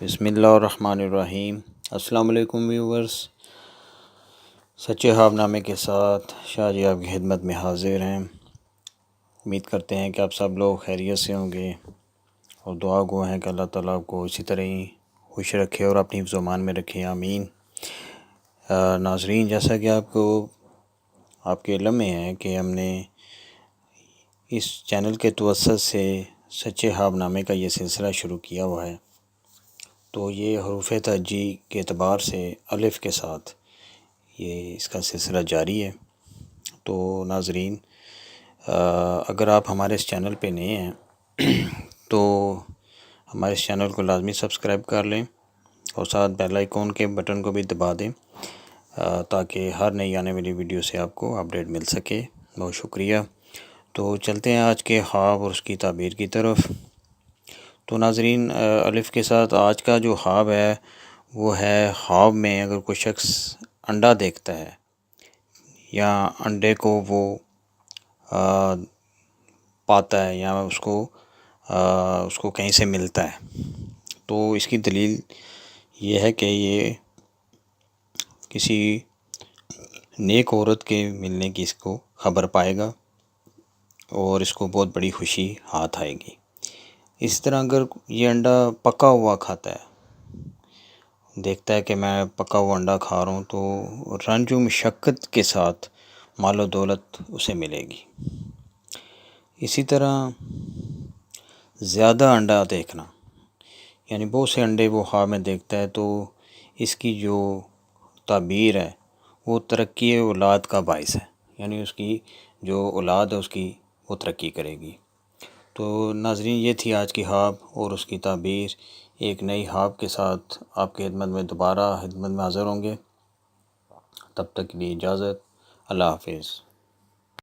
بسم اللہ الرحمن الرحیم۔ السلام علیکم ویورز، سچے خواب نامے کے ساتھ شاہ جی آپ کی خدمت میں حاضر ہیں۔ امید کرتے ہیں کہ آپ سب لوگ خیریت سے ہوں گے اور دعا گو ہیں کہ اللہ تعالیٰ آپ کو اسی طرح ہی خوش رکھے اور اپنی حفظ و امان میں رکھے، آمین۔ ناظرین، جیسا کہ آپ کے علم میں ہے کہ ہم نے اس چینل کے توسط سے سچے خواب نامے کا یہ سلسلہ شروع کیا ہوا ہے، تو یہ حروف تہجی کے اعتبار سے الف کے ساتھ یہ اس کا سلسلہ جاری ہے۔ تو ناظرین، اگر آپ ہمارے اس چینل پہ نئے ہیں تو ہمارے اس چینل کو لازمی سبسکرائب کر لیں اور ساتھ بیل آئیکن کے بٹن کو بھی دبا دیں تاکہ ہر نئی آنے والی ویڈیو سے آپ کو اپڈیٹ مل سکے۔ بہت شکریہ۔ تو چلتے ہیں آج کے خواب اور اس کی تعبیر کی طرف۔ تو ناظرین، الف کے ساتھ آج کا جو خواب ہے وہ ہے، خواب میں اگر کوئی شخص انڈا دیکھتا ہے یا انڈے کو وہ پاتا ہے یا اس کو کہیں سے ملتا ہے، تو اس کی دلیل یہ ہے کہ یہ کسی نیک عورت کے ملنے کی اس کو خبر پائے گا اور اس کو بہت بڑی خوشی ہاتھ آئے گی۔ اس طرح اگر یہ انڈا پکا ہوا کھاتا ہے، دیکھتا ہے کہ میں پکا ہوا انڈا کھا رہا ہوں، تو رنج و مشقت کے ساتھ مال و دولت اسے ملے گی۔ اسی طرح زیادہ انڈا دیکھنا، یعنی بہت سے انڈے وہ خواب میں دیکھتا ہے، تو اس کی جو تعبیر ہے وہ ترقی اولاد کا باعث ہے، یعنی اس کی جو اولاد ہے اس کی وہ ترقی کرے گی۔ تو ناظرین، یہ تھی آج کی خواب اور اس کی تعبیر۔ ایک نئی خواب کے ساتھ آپ کی خدمت میں دوبارہ حاضر ہوں گے۔ تب تک کے لیے اجازت، اللہ حافظ۔